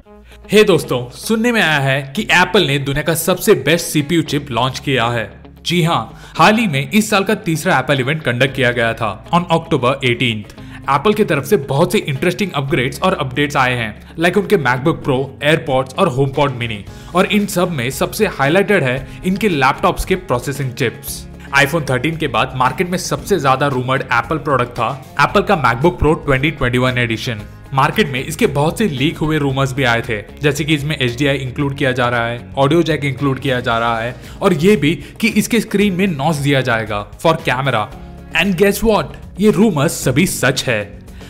हे दोस्तों, सुनने में आया है कि एप्पल ने दुनिया का सबसे बेस्ट सीपीयू चिप लॉन्च किया है। जी हाँ, हाल ही में इस साल का तीसरा एप्पल इवेंट कंडक्ट किया गया था ऑन अक्टूबर 18th। एप्पल की तरफ से बहुत से इंटरेस्टिंग अपग्रेड्स और अपडेट्स आए हैं, लाइक उनके मैकबुक प्रो, एयरपॉड्स और होमपॉड मिनी। और इन सब में सबसे हाईलाइटेड है इनके लैपटॉप्स के प्रोसेसिंग चिप्स। आईफोन 13 के बाद मार्केट में सबसे ज्यादा रूमर्ड एप्पल प्रोडक्ट था एप्पल का मैकबुक प्रो 2021 एडिशन। मार्केट में इसके बहुत से लीक हुए रूमर्स भी आए थे, जैसे कि इसमें HDI इंक्लूड किया जा रहा है, ऑडियो जैक इंक्लूड किया जा रहा है, और ये भी कि इसके स्क्रीन में नॉच दिया जाएगा for camera. And guess what, ये रूमर्स सभी सच है।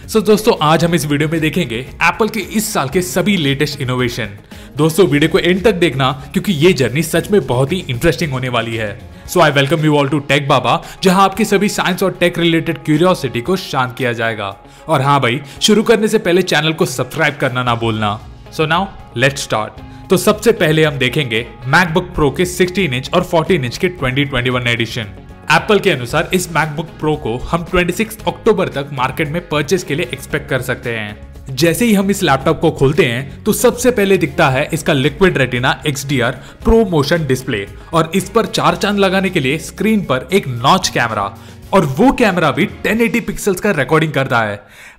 सो दोस्तों, आज हम इस वीडियो में देखेंगे एप्पल के इस साल के सभी लेटेस्ट इनोवेशन। दोस्तों, वीडियो को एंड तक देखना, क्योंकि ये जर्नी सच में बहुत ही इंटरेस्टिंग होने वाली है। So I welcome you all to Tech Baba, जहां आपकी सभी साइंस और टेक रिलेटेड क्यूरियोसिटी को शांत किया जाएगा। और हाँ भाई, शुरू करने से पहले चैनल को सब्सक्राइब करना ना भूलना। So now let's start. तो सबसे पहले हम देखेंगे मैकबुक प्रो के 16 इंच और 14 इंच के 2021 एडिशन। एप्पल के अनुसार इस मैकबुक प्रो को हम 26 अक्टूबर तक मार्केट में परचेस के लिए एक्सपेक्ट कर सकते हैं। जैसे ही हम इस लैपटॉप को खोलते हैं तो सबसे पहले दिखता है इसका liquid retina XDR pro motion display, और इस पर 4 चांद लगाने के लिए स्क्रीन पर एक नॉच कैमरा, और वो कैमरा भी 1080 पिक्सल्स का रिकॉर्डिंग करता है।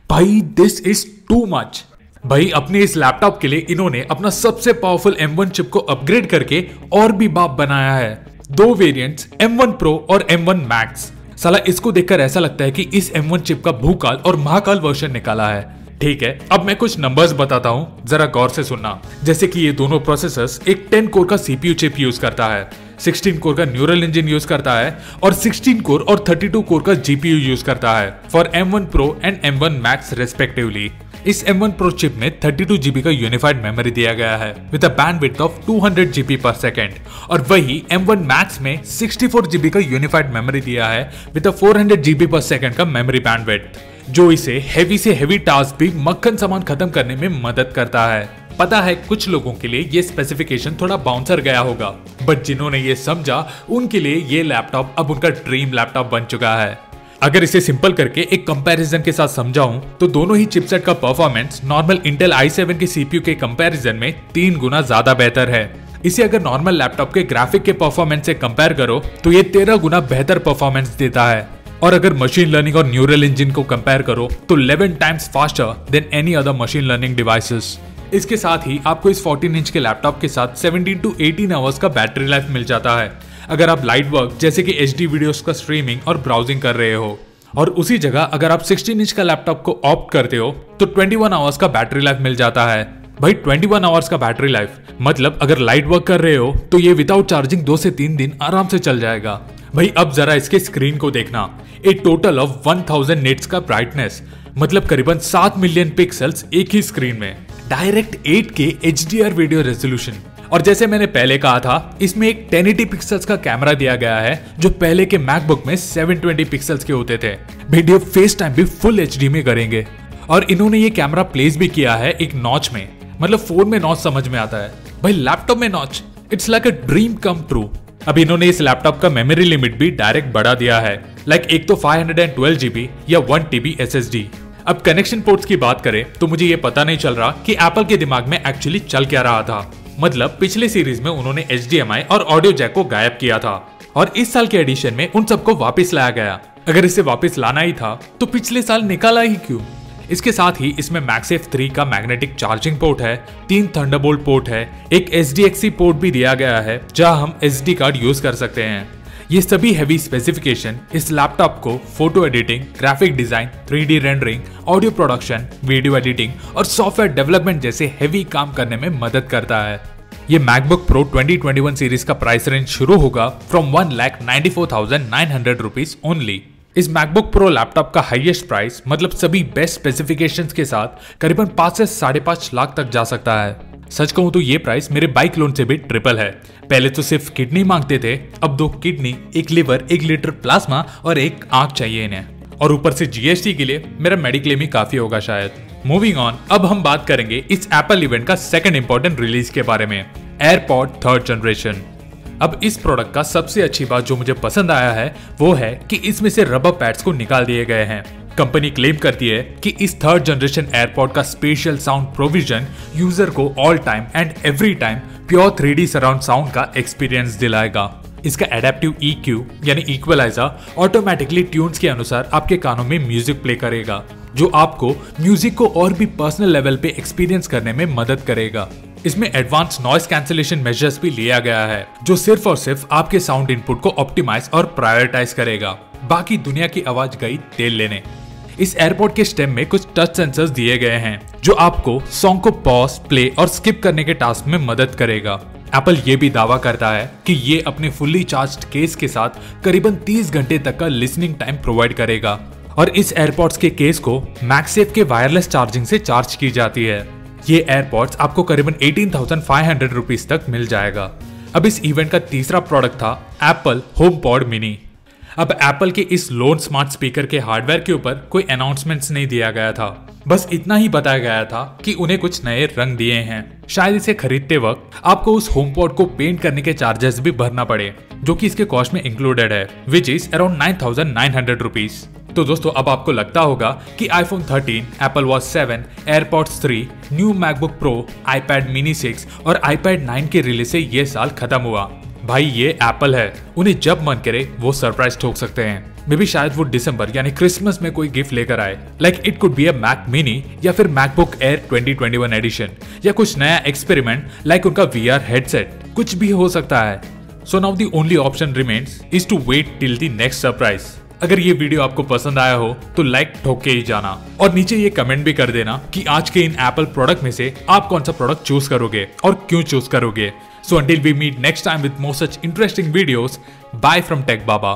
भाई दिस इज टू मच। भाई अपने इस लैपटॉप के लिए इन्होंने अपना सबसे पावरफुल M1 चिप को अपग्रेड करके और भी बाप बनाया है। 2 वेरिएंट्स M1 Pro और M1 Max। साला इसको देखकर ऐसा लगता है कि इस M1 चिप का भूकाल और महाकाल वर्जन निकाला है। ठीक है, अब मैं कुछ नंबर्स बताता हूं, जरा गौर से सुनना। जैसे कि ये दोनों प्रोसेसर्स एक 10 कोर का CPU चिप यूज करता है, 16 कोर का न्यूरल इंजन यूज करता है, और 16 कोर और 32 कोर का GPU यूज करता है for M1 Pro and M1 Max respectively. इस M1 Pro चिप में 32 GB का यूनिफाइड मेमोरी दिया गया है with a bandwidth of 200 GB पर सेकेंड, और वही M1 Max में 64 GB का यूनिफाइड मेमोरी दिया है विद अ 400 GB पर सेकेंड का मेमोरी बैंडविड्थ, जो इसे हेवी से हेवी टास्क भी मक्खन सामान खत्म करने में मदद करता है। पता है कुछ लोगों के लिए ये स्पेसिफिकेशन थोड़ा बाउंसर गया होगा, बट जिन्होंने ये समझा उनके लिए ये लैपटॉप अब उनका ड्रीम लैपटॉप बन चुका है। अगर इसे सिंपल करके एक कंपैरिजन के साथ समझाऊं तो दोनों ही चिपसेट का परफॉर्मेंस नॉर्मल इंटेल i7 के CPU के कंपैरिजन में 3 गुना ज्यादा बेहतर है। इसे अगर नॉर्मल लैपटॉप के ग्राफिक के परफॉर्मेंस से कंपेयर करो तो ये 13 गुना बेहतर परफॉर्मेंस देता है, और अगर मशीन लर्निंग और न्यूरल इंजन को कंपेयर करो तो 11 times faster than any other machine learning devices. इसके साथ ही आपको इस 14 इंच के लैपटॉप के साथ 17 to 18 आवर्स का बैटरी लाइफ मिल जाता है, अगर आप लाइट वर्क जैसे कि HD वीडियोस का स्ट्रीमिंग और ब्राउजिंग कर रहे हो। और उसी जगह अगर आप 16 इंच का लैपटॉप को ऑप्ट करते हो तो 21 आवर्स का बैटरी लाइफ मिल जाता है। भाई 21 आवर्स का बैटरी लाइफ मतलब अगर लाइट वर्क कर रहे हो तो ये विदाउट चार्जिंग 2 से 3 दिन आराम से चल जाएगा। भाई अब जरा इसके स्क्रीन को देखना, ए टोटल ऑफ 1000 निट्स का ब्राइटनेस, मतलब करीबन 7 मिलियन पिक्सल्स एक ही स्क्रीन में, direct 8K HDR video resolution, और जैसे मैंने पहले कहा था इसमें एक 1080 पिक्सल्स का कैमरा दिया गया है जो पहले के मैकबुक में 720 पिक्सल्स के होते थे। वीडियो फेस टाइम भी फुल HD में करेंगे, और इन्होंने ये कैमरा प्लेस भी किया है एक नॉच में, मतलब फोन में नॉच समझ में आता है, भाई लैपटॉप में notch, it's like a dream come true. अब इन्होंने इस लैपटॉप का मेमोरी लिमिट भी डायरेक्ट बढ़ा दिया है, लाइक एक तो 512 GB या 1 TB SSD। अब कनेक्शन पोर्ट्स की बात करें तो मुझे ये पता नहीं चल रहा कि एप्पल के दिमाग में एक्चुअली चल क्या रहा था। मतलब पिछले सीरीज में उन्होंने HDMI और ऑडियो जैक को गायब किया था, और इस साल के एडिशन में उन सबको वापस लाया गया। अगर इसे वापस लाना ही था तो पिछले साल निकाला ही क्यों। इसके साथ ही इसमें MagSafe 3 का मैग्नेटिक चार्जिंग पोर्ट है, 3 थंडरबोल्ट पोर्ट है, एक SDXC पोर्ट भी दिया गया है जहां हम SD कार्ड यूज कर सकते हैं। ये सभी हैवी स्पेसिफिकेशन इस लैपटॉप को photo editing, graphic design, 3D rendering, audio production, video editing और सॉफ्टवेयर डेवलपमेंट जैसे हैवी काम करने में मदद करता है। ये मैकबुक प्रो 2021 सीरीज का प्राइस रेंज शुरू होगा फ्रॉम 1,94,900 रुपीज ओनली। इस मैकबुक प्रो लैपटॉप का हाईएस्ट प्राइस मतलब सभी बेस्ट स्पेसिफिकेशंस के साथ करीबन 5 से 5.5 लाख तक जा सकता है। सच कहूं तो ये प्राइस मेरे बाइक लोन से भी ट्रिपल है। पहले तो सिर्फ किडनी मांगते थे, अब 2 किडनी, 1 लिवर, 1 लीटर प्लाज्मा और 1 आंख चाहिए इन्हें, और ऊपर से GST के लिए मेरा मेडिक्लेम ही काफी होगा शायद। मूविंग ऑन, अब हम बात करेंगे इस एप्पल इवेंट का सेकंड इंपॉर्टेंट रिलीज के बारे में, एयरपॉड 3rd जनरेशन। अब इस प्रोडक्ट का सबसे अच्छी बात जो मुझे पसंद आया है वो है कि इसमें से रबर पैड्स को निकाल दिए गए हैं। कंपनी क्लेम करती है कि इस थर्ड जनरेशन एयरपॉड का स्पेशल साउंड प्रोविजन यूजर को all time and every time pure 3D surround sound का एक्सपीरियंस दिलाएगा। इसका एडेप्टिव EQ यानी इक्वलाइजर ऑटोमेटिकली ट्यून्स के अनुसार आपके कानों में म्यूजिक प्ले करेगा, जो आपको म्यूजिक को और भी पर्सनल लेवल पे एक्सपीरियंस करने में मदद करेगा। इसमें एडवांस नॉइस कैंसिलेशन मेजर्स भी लिया गया है, जो सिर्फ और सिर्फ आपके साउंड इनपुट को ऑप्टिमाइज और प्रायोरिटाइज करेगा। बाकी दुनिया की आवाज गई तेल लेने। इस एयरपॉड के स्टेम में कुछ टच सेंसर्स दिए गए हैं, जो आपको सॉन्ग को पॉज, प्ले और स्किप करने के टास्क में मदद करेगा। एप्पल ये भी दावा करता है कि ये अपने फुल्ली चार्ज्ड केस के साथ करीबन 30 घंटे तक का लिसनिंग टाइम प्रोवाइड करेगा और इस एयरपॉड्स के केस को मैगसेफ के वायरलेस चार्जिंग से चार्ज की जाती है। ये एयरपॉड्स आपको करीबन 18,500 रुपीज तक मिल जाएगा। अब इस इवेंट का तीसरा प्रोडक्ट था एप्पल HomePod मिनी। अब एप्पल के इस लोन स्मार्ट स्पीकर के हार्डवेयर के ऊपर कोई अनाउंसमेंट्स नहीं दिया गया था, बस इतना ही बताया गया था कि उन्हें कुछ नए रंग दिए हैं। शायद इसे खरीदते वक्त आपको उस HomePod को पेंट करने के चार्जेस भी भरना पड़े, जो कि इसके कॉस्ट में इंक्लूडेड है, विच इज अराउंड 9,900 रुपीज। तो दोस्तों अब आपको लगता होगा कि iPhone 13, Apple Watch 7, AirPods 3, new MacBook Pro, iPad mini 6 और iPad 9 के रिलीज से ये साल खत्म हुआ। भाई ये एप्पल है, उन्हें जब मन करे वो सरप्राइज ठोक सकते हैं। मे बी शायद वो दिसंबर यानी क्रिसमस में कोई गिफ्ट लेकर आए, like it could be a Mac mini या फिर मैकबुक एयर 2021 एडिशन या कुछ नया एक्सपेरिमेंट लाइक उनका VR हेडसेट, कुछ भी हो सकता है। So now the only option remains is to wait till the next surprise. अगर ये वीडियो आपको पसंद आया हो तो लाइक ठोक के ही जाना और नीचे ये कमेंट भी कर देना कि आज के इन एप्पल प्रोडक्ट में से आप कौन सा प्रोडक्ट चूज करोगे और क्यों चूज करोगे। So until we meet next time with more such interesting videos, bye from Tech Baba.